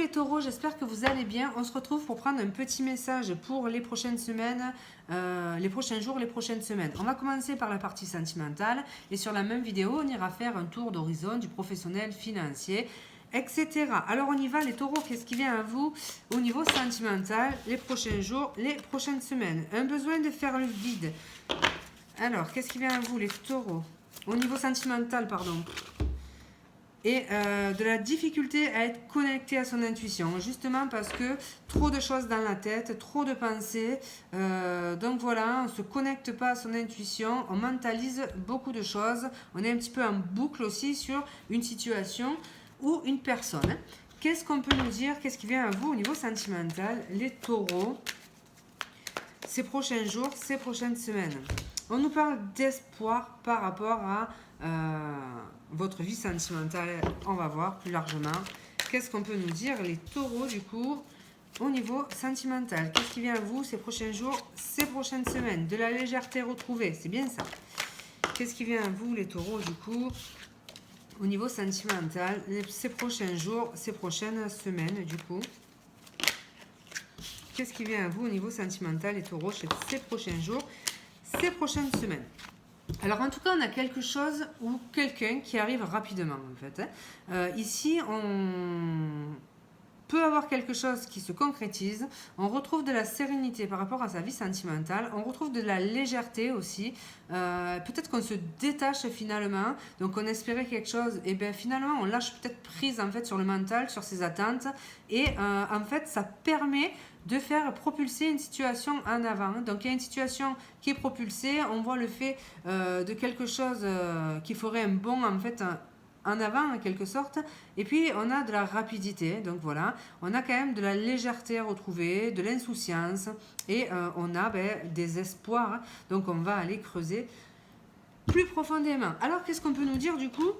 les taureaux, j'espère que vous allez bien. On se retrouve pour prendre un petit message pour les prochaines semaines, les prochains jours, les prochaines semaines. On va commencer par la partie sentimentale et sur la même vidéo, on ira faire un tour d'horizon du professionnel financier, etc. Alors on y va les taureaux, qu'est-ce qui vient à vous au niveau sentimental, les prochains jours, les prochaines semaines? Un besoin de faire le vide. Alors, qu'est-ce qui vient à vous les taureaux au niveau sentimental, pardon? Et de la difficulté à être connecté à son intuition, justement parce que trop de choses dans la tête, trop de pensées, donc voilà, on ne se connecte pas à son intuition, on mentalise beaucoup de choses, on est un petit peu en boucle aussi sur une situation ou une personne. Qu'est-ce qu'on peut nous dire, qu'est-ce qui vient à vous au niveau sentimental, les taureaux, ces prochains jours, ces prochaines semaines? On nous parle d'espoir par rapport à votre vie sentimentale. On va voir plus largement. Qu'est-ce qu'on peut nous dire, les taureaux, du coup, au niveau sentimental? Qu'est-ce qui vient à vous ces prochains jours, ces prochaines semaines? De la légèreté retrouvée, c'est bien ça. Qu'est-ce qui vient à vous, les taureaux, du coup, au niveau sentimental, ces prochains jours, ces prochaines semaines, du coup? Qu'est-ce qui vient à vous au niveau sentimental, les taureaux, ces prochains jours, ces prochaines semaines? Alors en tout cas, on a quelque chose ou quelqu'un qui arrive rapidement en fait. Ici, on peut avoir quelque chose qui se concrétise. On retrouve de la sérénité par rapport à sa vie sentimentale. On retrouve de la légèreté aussi. Peut-être qu'on se détache finalement. Donc on espérait quelque chose. Et bien finalement, on lâche peut-être prise en fait sur le mental, sur ses attentes. Et en fait, ça permet de faire propulser une situation en avant. Donc il y a une situation qui est propulsée. On voit le fait de quelque chose qui ferait un bond en fait en avant en quelque sorte, et puis on a de la rapidité, donc voilà, on a quand même de la légèreté à retrouver, de l'insouciance, et on a des espoirs, donc on va aller creuser plus profondément. Alors qu'est-ce qu'on peut nous dire du coup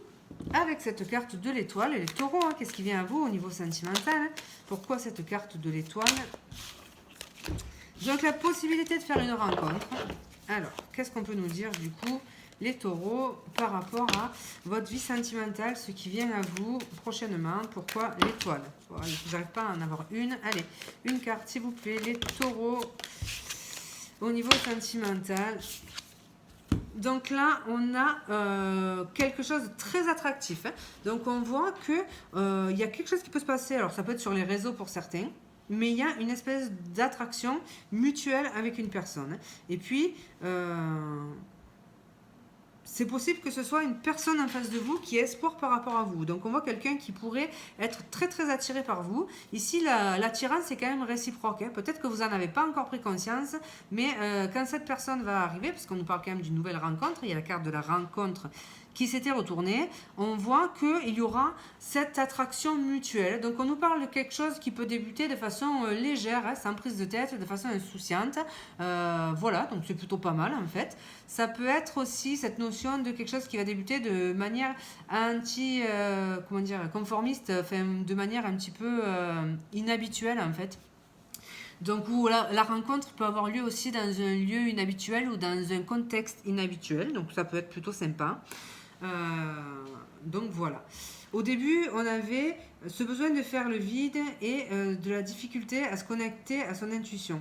avec cette carte de l'étoile et les taureaux, hein, qu'est-ce qui vient à vous au niveau sentimental, hein? Pourquoi cette carte de l'étoile? Donc la possibilité de faire une rencontre. Alors, qu'est-ce qu'on peut nous dire du coup les taureaux par rapport à votre vie sentimentale, ce qui vient à vous prochainement? Pourquoi l'étoile? J'arrive pas à en avoir une. Allez, une carte s'il vous plaît, les taureaux au niveau sentimental. Donc là, on a quelque chose de très attractif, hein. Donc on voit que y a quelque chose qui peut se passer. Alors ça peut être sur les réseaux pour certains, mais il y a une espèce d'attraction mutuelle avec une personne. Et puis, c'est possible que ce soit une personne en face de vous qui ait espoir par rapport à vous. Donc on voit quelqu'un qui pourrait être très très attiré par vous. Ici, l'attirance est quand même réciproque, hein. Peut-être que vous n'en avez pas encore pris conscience, mais quand cette personne va arriver, parce qu'on nous parle quand même d'une nouvelle rencontre, il y a la carte de la rencontre qui s'était retournée, on voit qu'il y aura cette attraction mutuelle. Donc on nous parle de quelque chose qui peut débuter de façon légère, hein, sans prise de tête, de façon insouciante. Voilà, donc c'est plutôt pas mal en fait. Ça peut être aussi cette notion de quelque chose qui va débuter de manière comment dire, conformiste, enfin, de manière un petit peu inhabituelle en fait. Donc où la rencontre peut avoir lieu aussi dans un lieu inhabituel ou dans un contexte inhabituel. Donc ça peut être plutôt sympa. Donc voilà. Au début, on avait ce besoin de faire le vide et de la difficulté à se connecter à son intuition.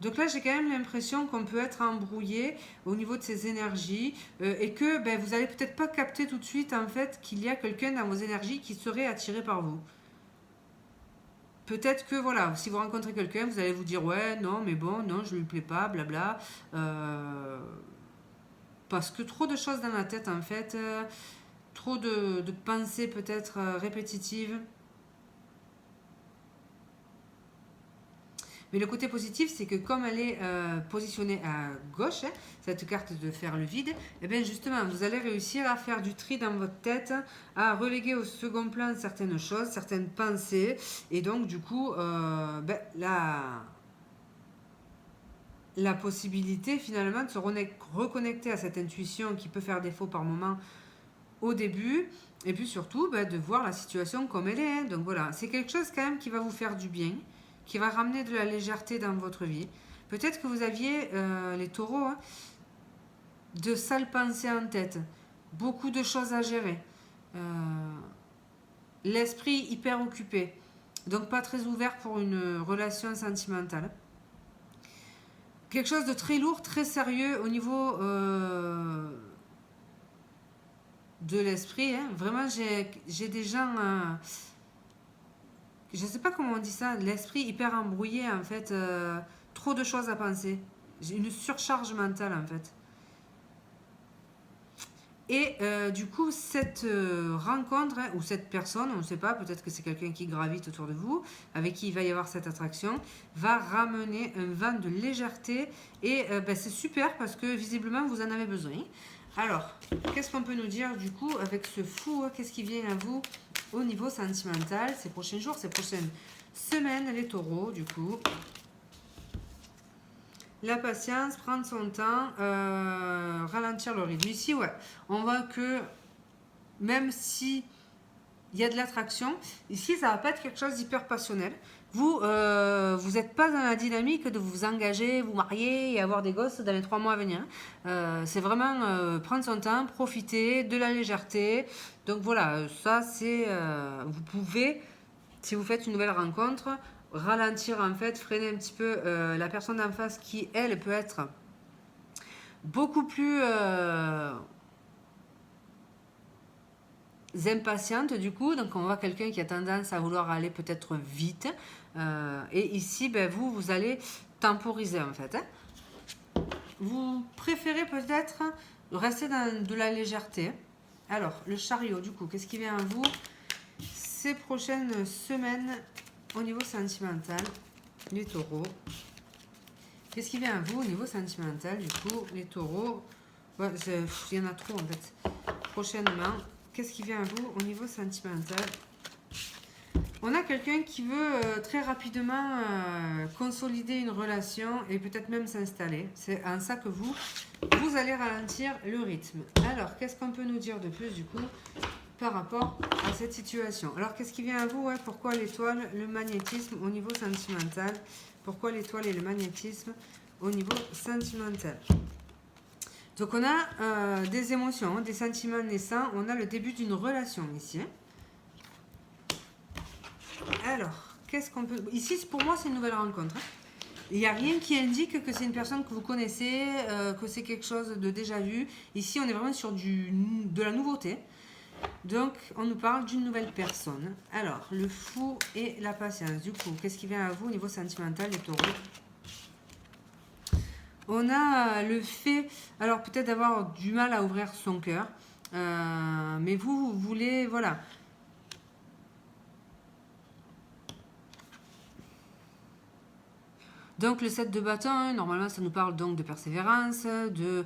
Donc là, j'ai quand même l'impression qu'on peut être embrouillé au niveau de ses énergies et que vous allez peut-être pas capter tout de suite en fait qu'il y a quelqu'un dans vos énergies qui serait attiré par vous. Peut-être que voilà, si vous rencontrez quelqu'un, vous allez vous dire ouais, non, mais bon, non, je lui plais pas, blabla. Parce que trop de choses dans la tête en fait, trop de pensées peut-être répétitives. Mais le côté positif, c'est que comme elle est positionnée à gauche, hein, cette carte de faire le vide, et bien justement, vous allez réussir à faire du tri dans votre tête, à reléguer au second plan certaines choses, certaines pensées, et donc du coup, la possibilité finalement de se reconnecter à cette intuition qui peut faire défaut par moment au début, et puis surtout de voir la situation comme elle est, hein. Donc voilà, c'est quelque chose quand même qui va vous faire du bien, qui va ramener de la légèreté dans votre vie. Peut-être que vous aviez, les taureaux, hein, de sales pensées en tête, beaucoup de choses à gérer. l'esprit hyper occupé. Donc pas très ouvert pour une relation sentimentale. Quelque chose de très lourd, très sérieux au niveau de l'esprit. Hein. Vraiment, j'ai des gens... je ne sais pas comment on dit ça. L'esprit hyper embrouillé, en fait. Trop de choses à penser. J'ai une surcharge mentale, en fait. Et du coup, cette rencontre, hein, ou cette personne, on ne sait pas, peut-être que c'est quelqu'un qui gravite autour de vous, avec qui il va y avoir cette attraction, va ramener un vent de légèreté. Et c'est super parce que visiblement, vous en avez besoin. Alors, qu'est-ce qu'on peut nous dire du coup avec ce fou? Qu'est-ce qui vient à vous au niveau sentimental ces prochains jours, ces prochaines semaines, les taureaux, du coup? La patience, prendre son temps, ralentir le rythme. Ici, ouais, on voit que même si il y a de l'attraction, ici, ça va pas être quelque chose d'hyper passionnel. Vous n'êtes pas dans la dynamique de vous engager, vous marier et avoir des gosses dans les 3 mois à venir. C'est vraiment prendre son temps, profiter de la légèreté. Donc voilà, ça c'est... vous pouvez, si vous faites une nouvelle rencontre, ralentir en fait, freiner un petit peu la personne en face qui, elle, peut être beaucoup plus impatiente du coup. Donc on voit quelqu'un qui a tendance à vouloir aller peut-être vite. Et ici, vous allez temporiser en fait. Hein. Vous préférez peut-être rester dans de la légèreté. Alors, le chariot, du coup, qu'est-ce qui vient à vous ces prochaines semaines au niveau sentimental, les taureaux? Qu'est-ce qui vient à vous au niveau sentimental, du coup, les taureaux? Ouais, il y en a trop, en fait. Prochainement, qu'est-ce qui vient à vous au niveau sentimental? On a quelqu'un qui veut très rapidement consolider une relation et peut-être même s'installer. C'est en ça que vous allez ralentir le rythme. Alors, qu'est-ce qu'on peut nous dire de plus, du coup, par rapport à cette situation? Alors, qu'est-ce qui vient à vous? Pourquoi l'étoile, le magnétisme au niveau sentimental? Pourquoi l'étoile et le magnétisme au niveau sentimental? Donc, on a des émotions, des sentiments naissants. On a le début d'une relation ici. Alors, qu'est-ce qu'on peut... Ici, pour moi, c'est une nouvelle rencontre. Il n'y a rien qui indique que c'est une personne que vous connaissez, que c'est quelque chose de déjà vu. Ici, on est vraiment sur de la nouveauté. Donc, on nous parle d'une nouvelle personne. Alors, le fou et la patience. Du coup, qu'est-ce qui vient à vous au niveau sentimental, les taureaux? On a le fait, alors peut-être d'avoir du mal à ouvrir son cœur. Mais vous voulez, voilà... Donc le 7 de bâton, hein, normalement ça nous parle donc de persévérance, de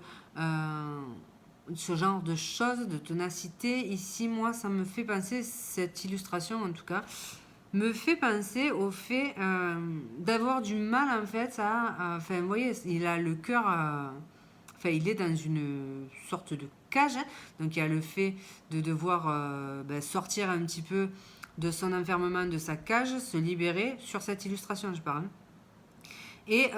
ce genre de choses, de ténacité. Ici, moi, ça me fait penser, cette illustration en tout cas, me fait penser au fait d'avoir du mal en fait enfin vous voyez, il a le cœur, enfin il est dans une sorte de cage, hein. Donc il y a le fait de devoir sortir un petit peu de son enfermement, de sa cage, se libérer, sur cette illustration je parle. Et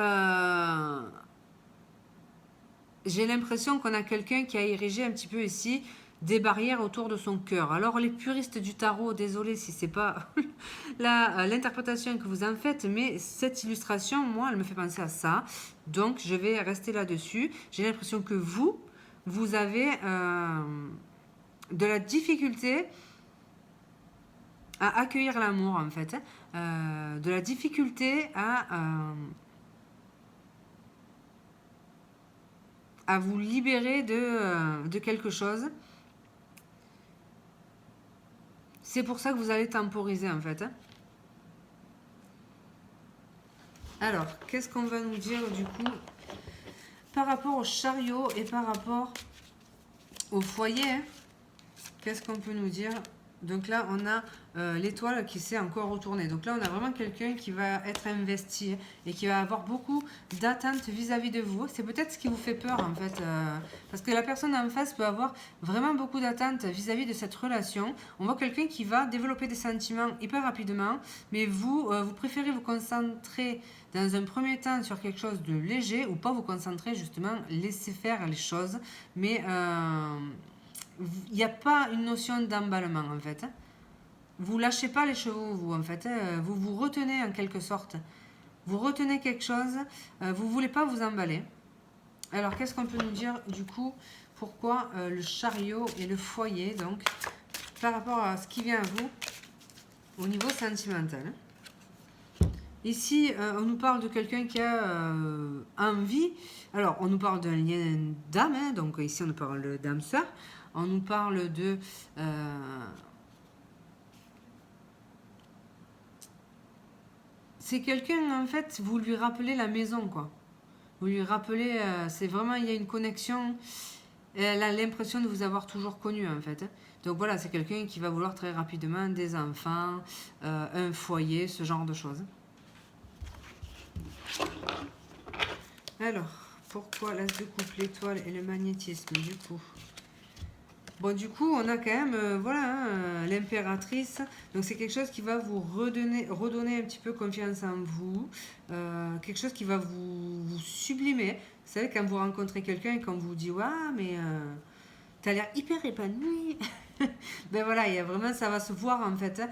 j'ai l'impression qu'on a quelqu'un qui a érigé un petit peu ici des barrières autour de son cœur. Alors les puristes du tarot, désolé si c'est pas l'interprétation que vous en faites, mais cette illustration, moi, elle me fait penser à ça. Donc je vais rester là-dessus. J'ai l'impression que vous avez de la difficulté à accueillir l'amour en fait. De la difficulté à vous libérer de quelque chose. C'est pour ça que vous allez temporiser en fait. Alors, qu'est-ce qu'on va nous dire du coup par rapport au chariot et par rapport au foyer? Qu'est-ce qu'on peut nous dire? Donc là, on a l'étoile qui s'est encore retournée. Donc là, on a vraiment quelqu'un qui va être investi et qui va avoir beaucoup d'attentes vis-à-vis de vous. C'est peut-être ce qui vous fait peur, en fait. Parce que la personne en face peut avoir vraiment beaucoup d'attentes vis-à-vis de cette relation. On voit quelqu'un qui va développer des sentiments hyper rapidement. Mais vous préférez vous concentrer dans un premier temps sur quelque chose de léger ou pas vous concentrer, justement, laisser faire les choses. Mais... il n'y a pas une notion d'emballement en fait. vous lâchez pas les chevaux, vous, en fait. Vous vous retenez en quelque sorte. Vous retenez quelque chose. Vous voulez pas vous emballer. Alors, qu'est-ce qu'on peut nous dire, du coup, pourquoi le chariot et le foyer, donc, par rapport à ce qui vient à vous, au niveau sentimental. Ici, on nous parle de quelqu'un qui a envie. Alors, on nous parle d'un lien d'âme, hein, donc ici, on nous parle d'âme sœur. On nous parle de... c'est quelqu'un, en fait, vous lui rappelez la maison, quoi. Vous lui rappelez, c'est vraiment, il y a une connexion. Et elle a l'impression de vous avoir toujours connu, en fait. Donc voilà, c'est quelqu'un qui va vouloir très rapidement des enfants, un foyer, ce genre de choses. Alors, pourquoi l'as de coupe, l'étoile et le magnétisme, du coup? Bon, du coup, on a quand même, voilà, hein, l'impératrice. Donc, c'est quelque chose qui va vous redonner un petit peu confiance en vous. Quelque chose qui va vous sublimer. Vous savez, quand vous rencontrez quelqu'un et qu'on vous dit, ouais, mais t'as l'air hyper épanoui. Ben voilà, il y a vraiment, ça va se voir en fait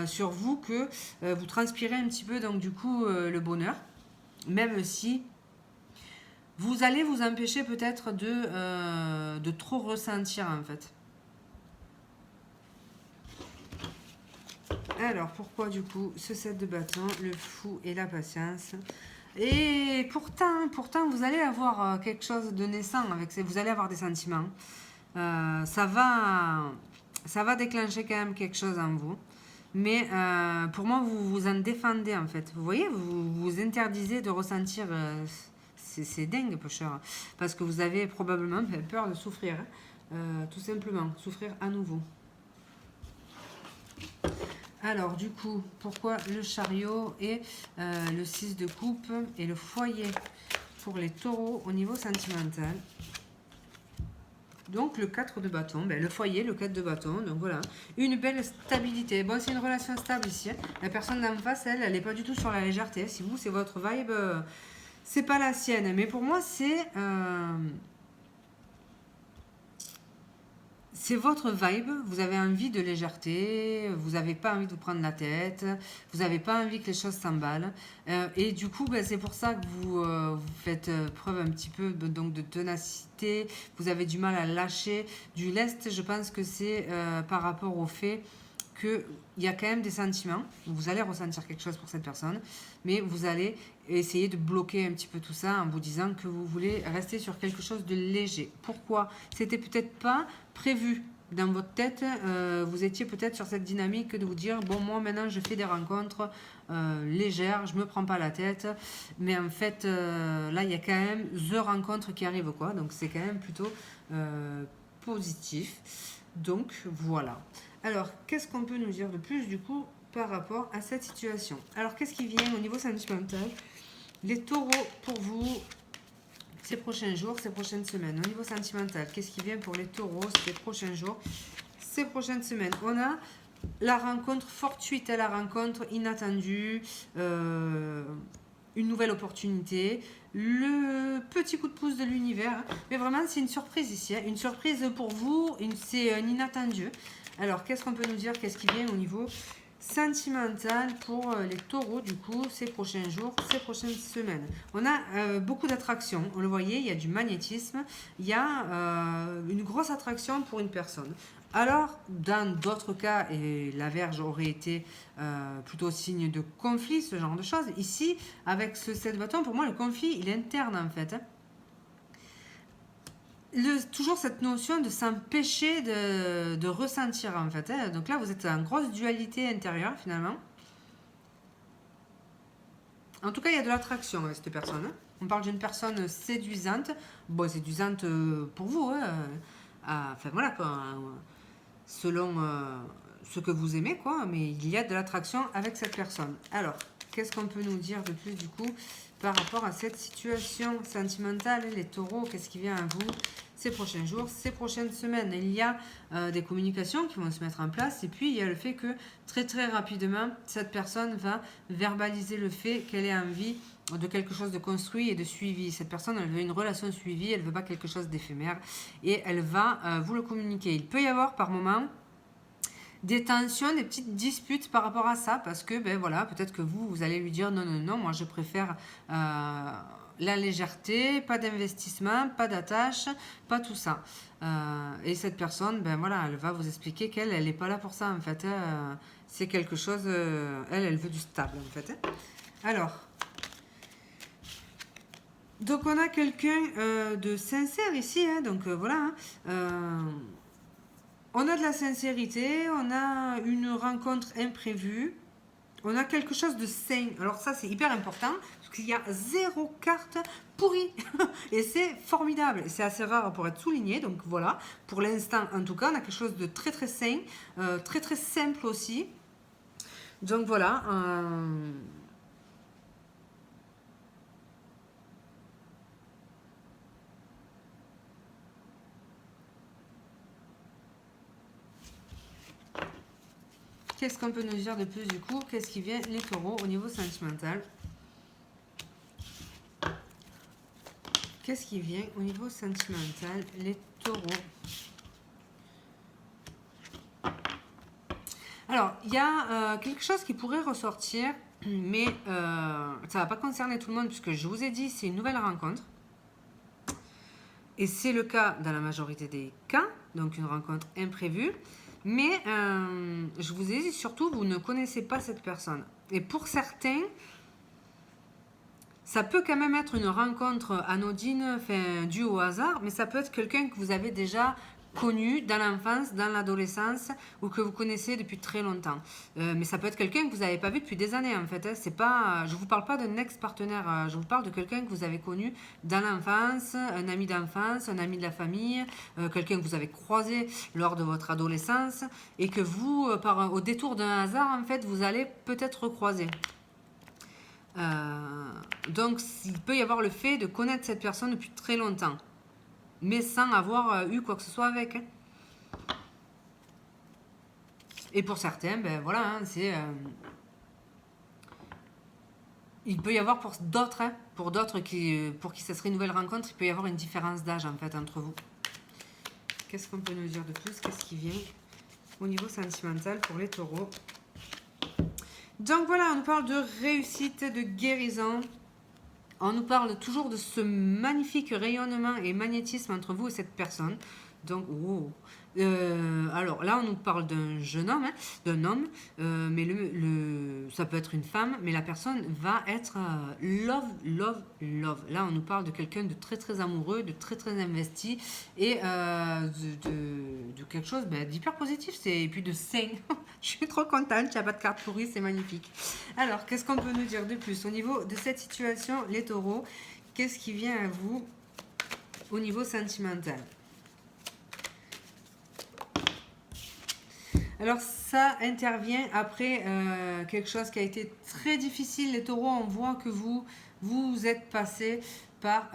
sur vous que vous transpirez un petit peu, donc du coup, le bonheur. Même si vous allez vous empêcher peut-être de trop ressentir en fait. Alors, pourquoi du coup ce 7 de bâton, le fou et la patience? Et pourtant, vous allez avoir quelque chose de naissant avec vous allez avoir des sentiments. Ça va déclencher quand même quelque chose en vous. Mais pour moi, vous vous en défendez en fait. Vous voyez, vous vous interdisez de ressentir. C'est dingue, pêcheur. Parce que vous avez probablement peur de souffrir. Tout simplement, souffrir à nouveau. Alors, du coup, pourquoi le chariot et le 6 de coupe et le foyer pour les taureaux au niveau sentimental? Donc, le 4 de bâton, ben, le foyer, le 4 de bâton, donc voilà, une belle stabilité. Bon, c'est une relation stable ici. Hein. La personne d'en face, elle n'est pas du tout sur la légèreté. Si vous, c'est votre vibe, c'est pas la sienne. Mais pour moi, c'est votre vibe, vous avez envie de légèreté, vous n'avez pas envie de vous prendre la tête, vous n'avez pas envie que les choses s'emballent. Et du coup, ben, c'est pour ça que vous faites preuve un petit peu donc, de ténacité, vous avez du mal à lâcher. Du lest, je pense que c'est par rapport au fait qu'il y a quand même des sentiments, vous allez ressentir quelque chose pour cette personne, mais vous allez essayer de bloquer un petit peu tout ça en vous disant que vous voulez rester sur quelque chose de léger. Pourquoi? C'était peut-être pas prévu dans votre tête, vous étiez peut-être sur cette dynamique de vous dire, bon, moi maintenant je fais des rencontres légères, je me prends pas la tête, mais en fait là il y a quand même the rencontre qui arrive, quoi, donc c'est quand même plutôt positif. Donc voilà. Alors, qu'est-ce qu'on peut nous dire de plus du coup par rapport à cette situation? Alors, qu'est-ce qui vient au niveau sentimental? Les taureaux pour vous, ces prochains jours, ces prochaines semaines. Au niveau sentimental, qu'est-ce qui vient pour les taureaux ces prochains jours, ces prochaines semaines? On a la rencontre fortuite, la rencontre inattendue, une nouvelle opportunité, le petit coup de pouce de l'univers. Mais vraiment, c'est une surprise ici. Hein. Une surprise pour vous, c'est un inattendu. Alors, qu'est-ce qu'on peut nous dire? Qu'est-ce qui vient au niveau sentimental pour les taureaux, du coup, ces prochains jours, ces prochaines semaines? On a beaucoup d'attractions. On le voyait, il y a du magnétisme. Il y a une grosse attraction pour une personne. Alors, dans d'autres cas, et la Vierge aurait été plutôt signe de conflit, ce genre de choses. Ici, avec ce 7 bâtons, pour moi, le conflit, il est interne, en fait. Hein. Toujours cette notion de s'empêcher de ressentir, en fait. Hein. Donc là, vous êtes en grosse dualité intérieure, finalement. En tout cas, il y a de l'attraction avec cette personne. Hein. On parle d'une personne séduisante. Bon, séduisante pour vous. Hein. Enfin, voilà, quoi. Selon ce que vous aimez, quoi. Mais il y a de l'attraction avec cette personne. Alors, qu'est-ce qu'on peut nous dire de plus, du coup, par rapport à cette situation sentimentale? Les taureaux, qu'est-ce qui vient à vous ces prochains jours, ces prochaines semaines? Il y a des communications qui vont se mettre en place. Et puis, il y a le fait que très, très rapidement, cette personne va verbaliser le fait qu'elle ait envie de quelque chose de construit et de suivi. Cette personne, elle veut une relation suivie, elle ne veut pas quelque chose d'éphémère. Et elle va vous le communiquer. Il peut y avoir, par moment, des tensions, des petites disputes par rapport à ça, parce que ben voilà, peut-être que vous allez lui dire non, non, non, moi je préfère la légèreté, pas d'investissement, pas d'attache, pas tout ça. Et cette personne, ben voilà, elle va vous expliquer qu'elle, elle n'est pas là pour ça en fait. C'est quelque chose, elle veut du stable en fait. Alors, donc on a quelqu'un de sincère ici, hein, donc voilà. On a de la sincérité, on a une rencontre imprévue, on a quelque chose de sain. Alors ça c'est hyper important parce qu'il y a 0 carte pourrie et c'est formidable. C'est assez rare pour être souligné, donc voilà. Pour l'instant en tout cas on a quelque chose de très très sain, très très simple aussi. Donc voilà. Qu'est-ce qu'on peut nous dire de plus du coup? Qu'est-ce qui vient les taureaux au niveau sentimental? Qu'est-ce qui vient au niveau sentimental les taureaux? Alors, il y a quelque chose qui pourrait ressortir, mais ça ne va pas concerner tout le monde puisque je vous ai dit c'est une nouvelle rencontre. Et c'est le cas dans la majorité des cas, donc une rencontre imprévue. Mais je vous ai dit surtout, vous ne connaissez pas cette personne. Et pour certains, ça peut quand même être une rencontre anodine, due au hasard, mais ça peut être quelqu'un que vous avez déjà connu dans l'enfance, dans l'adolescence, ou que vous connaissez depuis très longtemps. Mais ça peut être quelqu'un que vous n'avez pas vu depuis des années en fait. Hein. C'est pas, je ne vous parle pas d'un ex-partenaire, je vous parle de quelqu'un que vous avez connu dans l'enfance, un ami d'enfance, un ami de la famille, quelqu'un que vous avez croisé lors de votre adolescence, et que vous, au détour d'un hasard, en fait, vous allez peut-être recroiser. Donc il peut y avoir le fait de connaître cette personne depuis très longtemps, mais sans avoir eu quoi que ce soit avec. Hein. Et pour certains, ben voilà, hein, c'est il peut y avoir pour d'autres, hein, pour d'autres pour qui ce serait une nouvelle rencontre, il peut y avoir une différence d'âge en fait entre vous. Qu'est-ce qu'on peut nous dire de plus? Qu'est-ce qui vient au niveau sentimental pour les taureaux? Donc voilà, on nous parle de réussite, de guérison. On nous parle toujours de ce magnifique rayonnement et magnétisme entre vous et cette personne. Donc, alors là, on nous parle d'un jeune homme, hein, d'un homme, mais ça peut être une femme, mais la personne va être love, love, love. Là, on nous parle de quelqu'un de très, très amoureux, de très, très investi et de quelque chose d'hyper positif et puis de sain. Je suis trop contente, il n'y a pas de carte pourrie, c'est magnifique. Alors, qu'est-ce qu'on peut nous dire de plus au niveau de cette situation, les taureaux? Qu'est-ce qui vient à vous au niveau sentimental? Alors ça intervient après quelque chose qui a été très difficile. Les taureaux, on voit que vous êtes passé par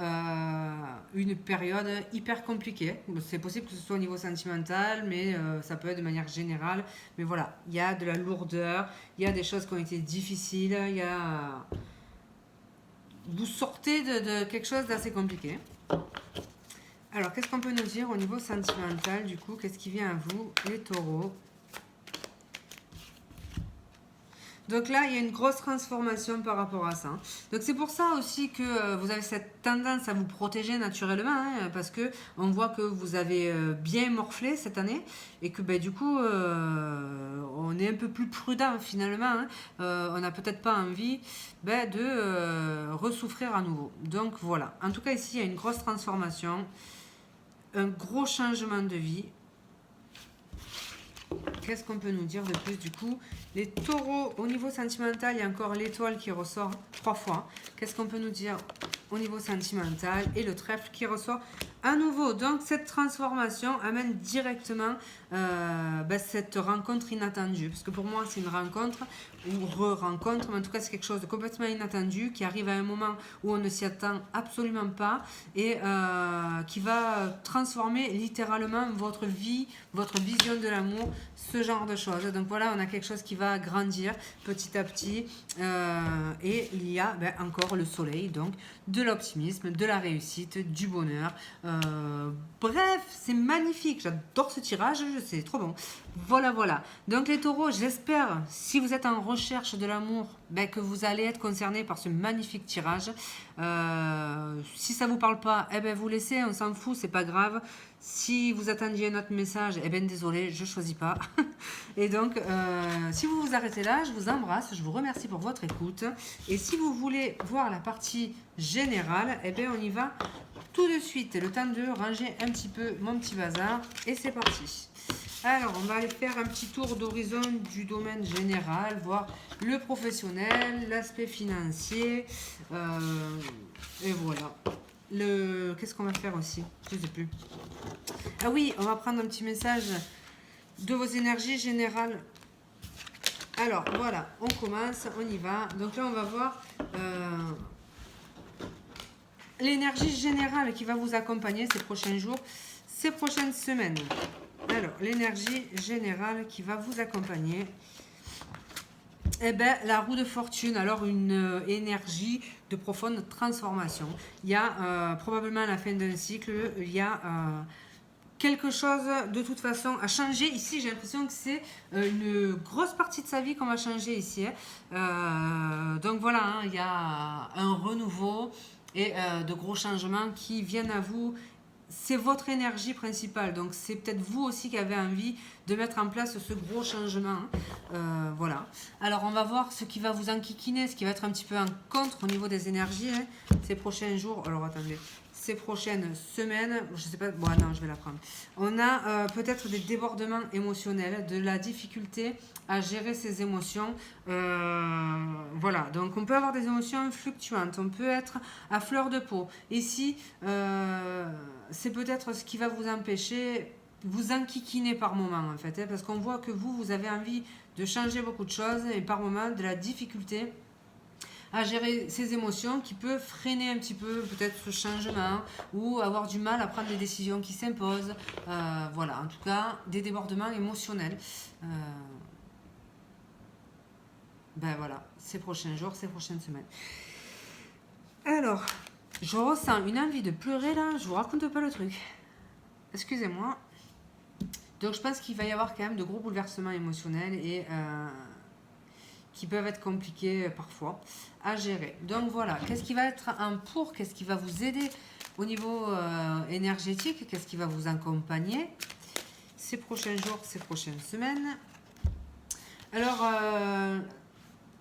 une période hyper compliquée. C'est possible que ce soit au niveau sentimental, mais ça peut être de manière générale. Mais voilà, il y a de la lourdeur, il y a des choses qui ont été difficiles, vous sortez de quelque chose d'assez compliqué. Alors, qu'est-ce qu'on peut nous dire au niveau sentimental du coup? Qu'est-ce qui vient à vous, les taureaux? Donc là, il y a une grosse transformation par rapport à ça. Donc c'est pour ça aussi que vous avez cette tendance à vous protéger naturellement, hein, parce que on voit que vous avez bien morflé cette année et que du coup, on est un peu plus prudent finalement. Hein. On n'a peut-être pas envie de ressouffrir à nouveau. Donc voilà. En tout cas, ici, il y a une grosse transformation, un gros changement de vie. Qu'est-ce qu'on peut nous dire de plus du coup? Les taureaux, au niveau sentimental, il y a encore l'étoile qui ressort 3 fois. Qu'est-ce qu'on peut nous dire au niveau sentimental? Et le trèfle qui ressort à nouveau. Donc cette transformation amène directement cette rencontre inattendue. Parce que pour moi, c'est une rencontre ou re-rencontre, mais en tout cas, c'est quelque chose de complètement inattendu qui arrive à un moment où on ne s'y attend absolument pas et qui va transformer littéralement votre vie, votre vision de l'amour, ce genre de choses. Donc voilà, on a quelque chose qui va grandir petit à petit et il y a encore le soleil, donc de l'optimisme, de la réussite, du bonheur, Bref, c'est magnifique. J'adore ce tirage, c'est trop bon. Voilà, voilà. Donc les taureaux, j'espère, si vous êtes en recherche de l'amour, ben, que vous allez être concernés par ce magnifique tirage. Si ça vous parle pas, eh ben, vous laissez, on s'en fout, c'est pas grave. Si vous attendiez un autre message, eh ben, désolé, je choisis pas. Et donc, si vous vous arrêtez là, je vous embrasse, je vous remercie pour votre écoute. Et si vous voulez voir la partie générale, eh ben, on y va tout de suite. Le temps de ranger un petit peu mon petit bazar. Et c'est parti. Alors, on va aller faire un petit tour d'horizon du domaine général, voir le professionnel, l'aspect financier. Et voilà. Qu'est-ce qu'on va faire aussi? Je ne sais plus. Ah oui, on va prendre un petit message de vos énergies générales. Alors, voilà, on commence, on y va. Donc là, on va voir l'énergie générale qui va vous accompagner ces prochains jours, ces prochaines semaines. Alors, l'énergie générale qui va vous accompagner. Eh bien, la roue de fortune, alors une énergie de profonde transformation. Il y a probablement à la fin d'un cycle, il y a quelque chose de toute façon à changer. Ici, j'ai l'impression que c'est une grosse partie de sa vie qu'on va changer ici. Donc voilà, hein, il y a un renouveau et de gros changements qui viennent à vous. C'est votre énergie principale, donc c'est peut-être vous aussi qui avez envie de mettre en place ce gros changement. Voilà. Alors on va voir ce qui va vous enquiquiner, ce qui va être un petit peu en contre au niveau des énergies ces prochains jours. Alors attendez, ces prochaines semaines, je sais pas, bon non, je vais la prendre. On a peut-être des débordements émotionnels, de la difficulté à gérer ses émotions. Voilà, donc on peut avoir des émotions fluctuantes, on peut être à fleur de peau. Ici, c'est peut-être ce qui va vous empêcher, vous enquiquiner par moment en fait, parce qu'on voit que vous avez envie de changer beaucoup de choses et par moment de la difficulté à gérer ses émotions qui peut freiner un petit peu peut-être ce changement ou avoir du mal à prendre des décisions qui s'imposent. Voilà, en tout cas, des débordements émotionnels. Ben voilà, ces prochains jours, ces prochaines semaines. Alors, je ressens une envie de pleurer là, je vous raconte pas le truc. Excusez-moi. Donc je pense qu'il va y avoir quand même de gros bouleversements émotionnels et qui peuvent être compliqués parfois à gérer. Donc voilà, qu'est-ce qui va être un pour, qu'est-ce qui va vous aider au niveau énergétique, qu'est-ce qui va vous accompagner ces prochains jours, ces prochaines semaines. Alors,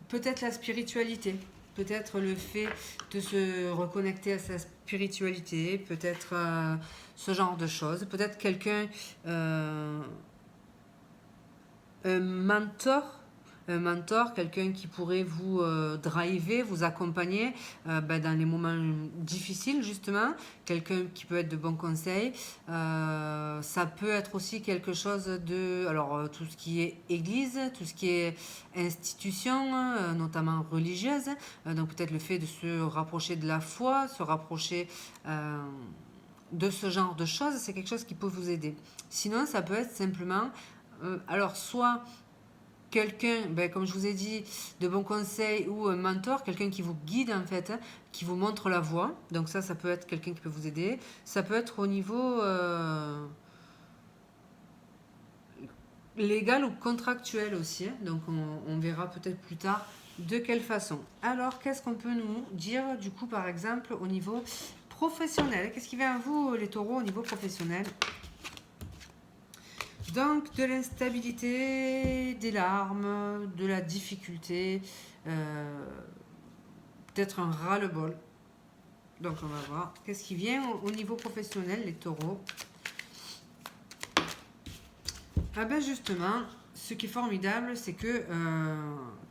peut-être la spiritualité, peut-être le fait de se reconnecter à sa spiritualité, peut-être ce genre de choses, peut-être quelqu'un, un mentor, quelqu'un qui pourrait vous driver, vous accompagner dans les moments difficiles justement, quelqu'un qui peut être de bons conseils. Ça peut être aussi quelque chose de, alors tout ce qui est église, tout ce qui est institution, notamment religieuse, donc peut-être le fait de se rapprocher de la foi, se rapprocher de ce genre de choses, c'est quelque chose qui peut vous aider. Sinon, ça peut être simplement, alors soit quelqu'un, comme je vous ai dit, de bons conseils ou un mentor, quelqu'un qui vous guide en fait, qui vous montre la voie. Donc ça peut être quelqu'un qui peut vous aider. Ça peut être au niveau légal ou contractuel aussi. Donc on verra peut-être plus tard de quelle façon. Alors qu'est-ce qu'on peut nous dire du coup par exemple au niveau professionnel? Qu'est-ce qui vient à vous les taureaux au niveau professionnel? Donc de l'instabilité, des larmes, de la difficulté, peut-être un ras-le-bol. Donc on va voir qu'est-ce qui vient au niveau professionnel, les taureaux. Ah ben justement, ce qui est formidable, c'est que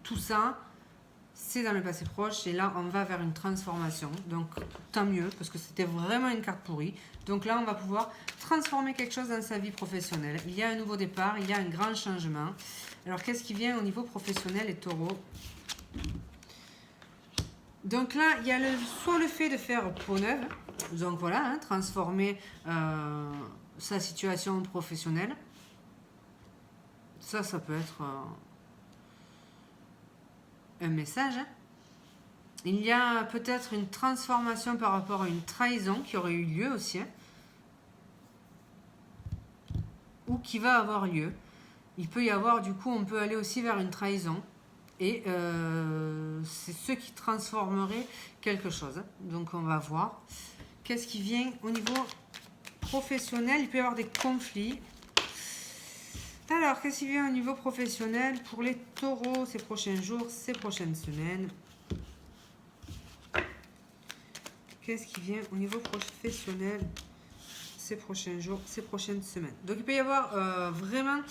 tout ça, c'est dans le passé proche et là on va vers une transformation. Donc tant mieux parce que c'était vraiment une carte pourrie. Donc là on va pouvoir transformer quelque chose dans sa vie professionnelle. Il y a un nouveau départ, il y a un grand changement. Alors qu'est-ce qui vient au niveau professionnel les taureaux? Donc là il y a soit le fait de faire peau neuve, donc voilà, hein, transformer sa situation professionnelle. Ça peut être un message. Il y a peut-être une transformation par rapport à une trahison qui aurait eu lieu aussi. ou qui va avoir lieu. Il peut y avoir, du coup, on peut aller aussi vers une trahison. Et c'est ce qui transformerait quelque chose. Donc on va voir. Qu'est-ce qui vient au niveau professionnel? Il peut y avoir des conflits. Alors, qu'est-ce qui vient au niveau professionnel pour les taureaux ces prochains jours, ces prochaines semaines? Qu'est-ce qui vient au niveau professionnel ces prochains jours, ces prochaines semaines? Donc il peut y avoir vraiment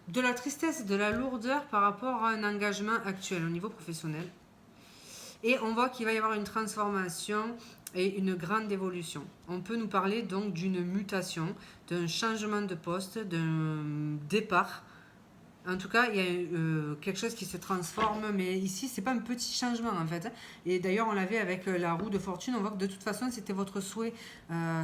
de la tristesse et de la lourdeur par rapport à un engagement actuel au niveau professionnel. Et on voit qu'il va y avoir une transformation et une grande évolution. On peut nous parler donc d'une mutation, d'un changement de poste, d'un départ. En tout cas, il y a quelque chose qui se transforme, mais ici, c'est pas un petit changement en fait. Et d'ailleurs, on l'avait avec la roue de fortune, on voit que de toute façon, c'était votre souhait,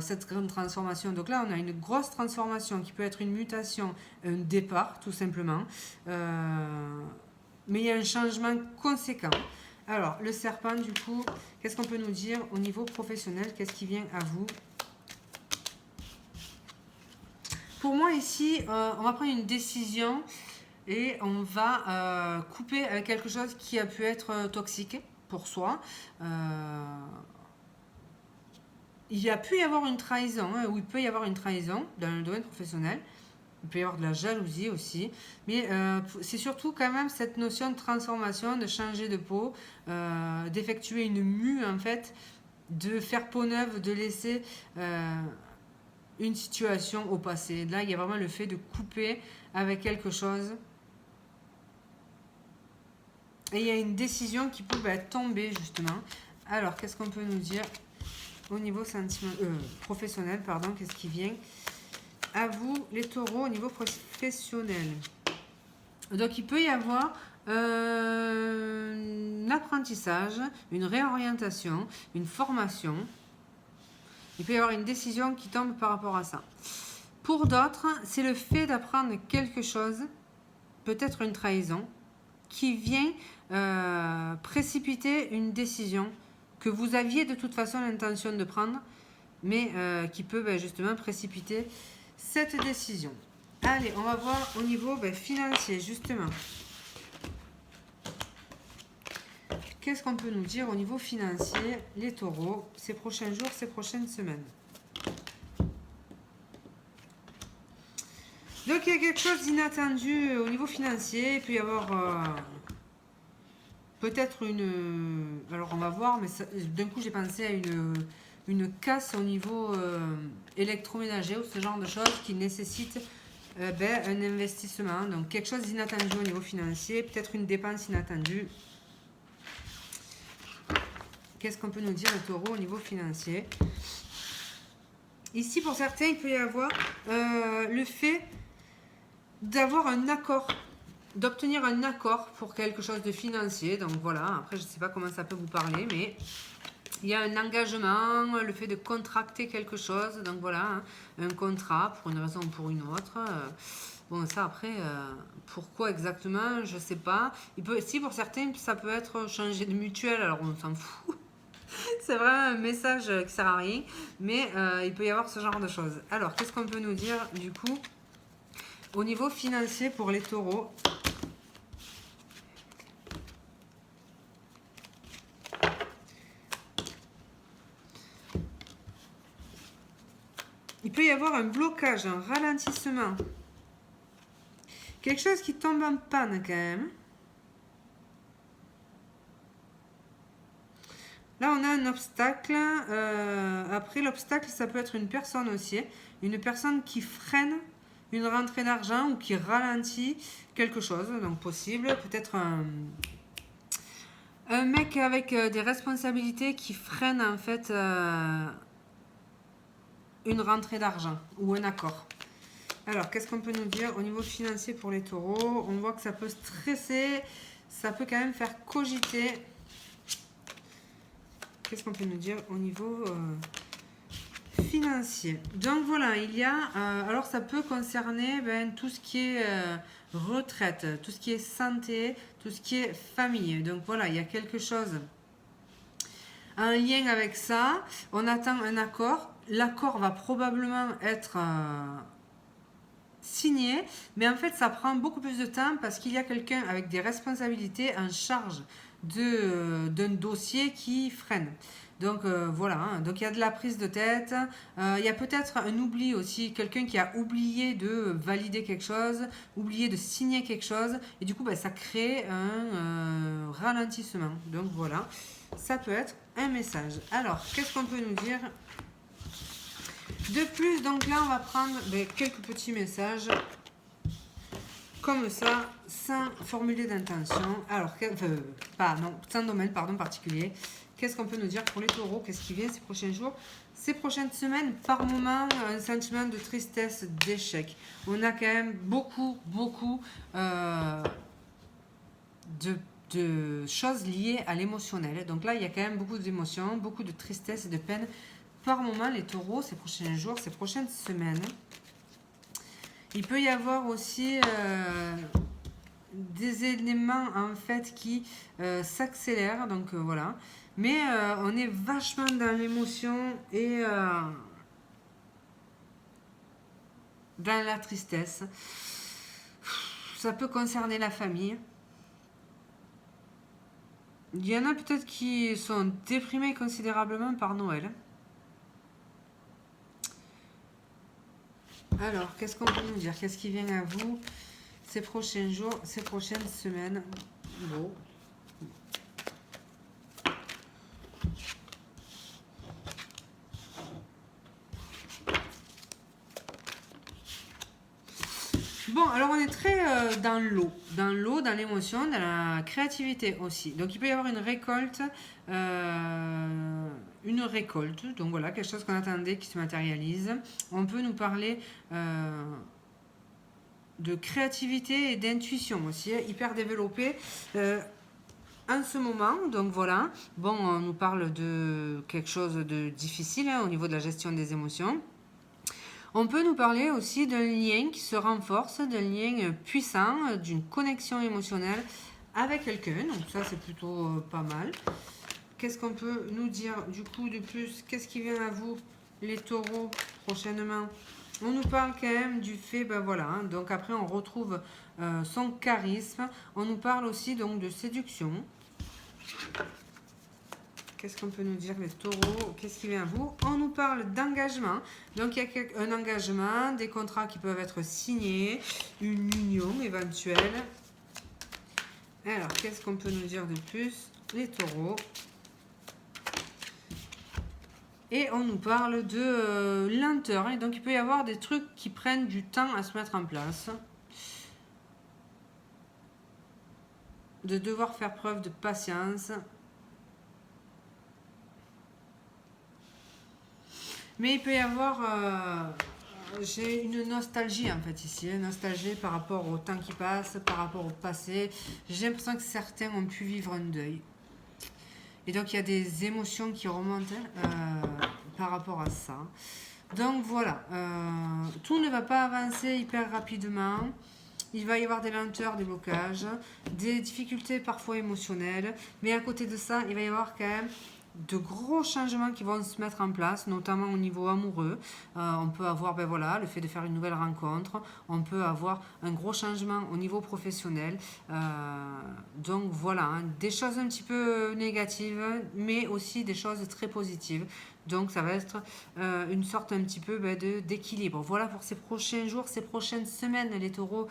cette grande transformation. Donc là, on a une grosse transformation qui peut être une mutation, un départ, tout simplement. Mais il y a un changement conséquent. Alors, le serpent, du coup, qu'est-ce qu'on peut nous dire au niveau professionnel? Qu'est-ce qui vient à vous? Pour moi, ici, on va prendre une décision. Et on va couper avec quelque chose qui a pu être toxique pour soi. Il y a pu y avoir une trahison, ou il peut y avoir une trahison dans le domaine professionnel. Il peut y avoir de la jalousie aussi. Mais c'est surtout quand même cette notion de transformation, de changer de peau, d'effectuer une mue en fait, de faire peau neuve, de laisser une situation au passé. Là, il y a vraiment le fait de couper avec quelque chose. Et il y a une décision qui peut tomber justement. Alors, qu'est-ce qu'on peut nous dire au niveau professionnel, pardon, qu'est-ce qui vient à vous, les taureaux, au niveau professionnel? Donc, il peut y avoir un apprentissage, une réorientation, une formation. Il peut y avoir une décision qui tombe par rapport à ça. Pour d'autres, c'est le fait d'apprendre quelque chose, peut-être une trahison, qui vient précipiter une décision que vous aviez de toute façon l'intention de prendre, mais qui peut justement précipiter cette décision. Allez, on va voir au niveau financier, justement. Qu'est-ce qu'on peut nous dire au niveau financier, les taureaux, ces prochains jours, ces prochaines semaines? Donc, il y a quelque chose d'inattendu au niveau financier. Il peut y avoir peut-être une... Alors, on va voir, mais d'un coup, j'ai pensé à une casse au niveau électroménager ou ce genre de choses qui nécessite un investissement. Donc, quelque chose d'inattendu au niveau financier, peut-être une dépense inattendue. Qu'est-ce qu'on peut nous dire, le taureau, au niveau financier? Ici, pour certains, il peut y avoir le fait d'avoir un accord, d'obtenir un accord pour quelque chose de financier. Donc voilà, après, je ne sais pas comment ça peut vous parler, mais il y a un engagement, le fait de contracter quelque chose. Donc voilà, un contrat pour une raison ou pour une autre. Bon, ça après, pourquoi exactement, je ne sais pas. Si pour certains, ça peut être changer de mutuelle, alors on s'en fout. C'est vraiment un message qui ne sert à rien, mais il peut y avoir ce genre de choses. Alors, qu'est-ce qu'on peut nous dire du coup au niveau financier pour les taureaux? Il peut y avoir un blocage, un ralentissement. Quelque chose qui tombe en panne quand même. Là, on a un obstacle. Après, l'obstacle, ça peut être une personne aussi. Une personne qui freine une rentrée d'argent ou qui ralentit quelque chose. Donc, possible. Peut-être un mec avec des responsabilités qui freine en fait une rentrée d'argent ou un accord. Alors, qu'est-ce qu'on peut nous dire au niveau financier pour les taureaux? On voit que ça peut stresser. Ça peut quand même faire cogiter. Qu'est-ce qu'on peut nous dire au niveau financier? Donc voilà, il y a... alors ça peut concerner tout ce qui est retraite, tout ce qui est santé, tout ce qui est famille. Donc voilà, il y a quelque chose en lien avec ça. On attend un accord. L'accord va probablement être signer, mais en fait ça prend beaucoup plus de temps parce qu'il y a quelqu'un avec des responsabilités en charge d'un dossier qui freine. Donc voilà, hein. Donc il y a de la prise de tête, il y a peut-être un oubli aussi, quelqu'un qui a oublié de valider quelque chose, oublié de signer quelque chose, et du coup ça crée un ralentissement. Donc voilà, ça peut être un message. Alors, qu'est-ce qu'on peut nous dire de plus? Donc là, on va prendre quelques petits messages comme ça, sans formuler d'intention. Alors, sans domaine particulier. Qu'est-ce qu'on peut nous dire pour les taureaux? Qu'est-ce qui vient ces prochains jours, ces prochaines semaines? Par moment, un sentiment de tristesse, d'échec. On a quand même beaucoup de choses liées à l'émotionnel. Donc là, il y a quand même beaucoup d'émotions, beaucoup de tristesse et de peine. Par moment, les taureaux, ces prochains jours, ces prochaines semaines. Il peut y avoir aussi des éléments en fait qui s'accélèrent. Donc voilà. Mais on est vachement dans l'émotion et dans la tristesse. Ça peut concerner la famille. Il y en a peut-être qui sont déprimés considérablement par Noël. Alors, qu'est-ce qu'on peut nous dire? Qu'est-ce qui vient à vous ces prochains jours, ces prochaines semaines? Bon. Bon, alors on est très dans l'eau, dans l'émotion, dans la créativité aussi. Donc il peut y avoir une récolte, donc voilà, quelque chose qu'on attendait qui se matérialise. On peut nous parler de créativité et d'intuition aussi, hyper développée en ce moment. Donc voilà, bon, on nous parle de quelque chose de difficile au niveau de la gestion des émotions. On peut nous parler aussi d'un lien qui se renforce, d'un lien puissant, d'une connexion émotionnelle avec quelqu'un. Donc ça, c'est plutôt pas mal. Qu'est-ce qu'on peut nous dire du coup de plus? Qu'est-ce qui vient à vous, les taureaux, prochainement? On nous parle quand même du fait, voilà. Hein, donc après, on retrouve son charisme. On nous parle aussi donc de séduction. Qu'est-ce qu'on peut nous dire, les taureaux? Qu'est-ce qui vient à vous? On nous parle d'engagement. Donc, il y a un engagement, des contrats qui peuvent être signés, une union éventuelle. Alors, qu'est-ce qu'on peut nous dire de plus, les taureaux? Et on nous parle de lenteur. Et donc, il peut y avoir des trucs qui prennent du temps à se mettre en place. De devoir faire preuve de patience. Mais il peut y avoir, j'ai une nostalgie en fait ici, une nostalgie par rapport au temps qui passe, par rapport au passé. J'ai l'impression que certains ont pu vivre un deuil. Et donc il y a des émotions qui remontent par rapport à ça. Donc voilà, tout ne va pas avancer hyper rapidement. Il va y avoir des lenteurs, des blocages, des difficultés parfois émotionnelles. Mais à côté de ça, il va y avoir quand même de gros changements qui vont se mettre en place, notamment au niveau amoureux. On peut avoir le fait de faire une nouvelle rencontre. On peut avoir un gros changement au niveau professionnel. Donc voilà, hein, des choses un petit peu négatives, mais aussi des choses très positives. Donc ça va être une sorte un petit peu d'équilibre. Voilà pour ces prochains jours, ces prochaines semaines, les taureaux.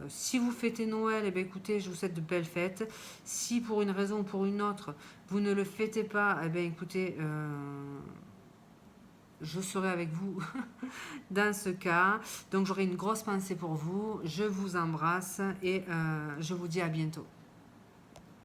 Si vous fêtez Noël, écoutez, je vous souhaite de belles fêtes. Si pour une raison ou pour une autre, vous ne le fêtez pas, écoutez, je serai avec vous dans ce cas. Donc j'aurai une grosse pensée pour vous. Je vous embrasse et je vous dis à bientôt.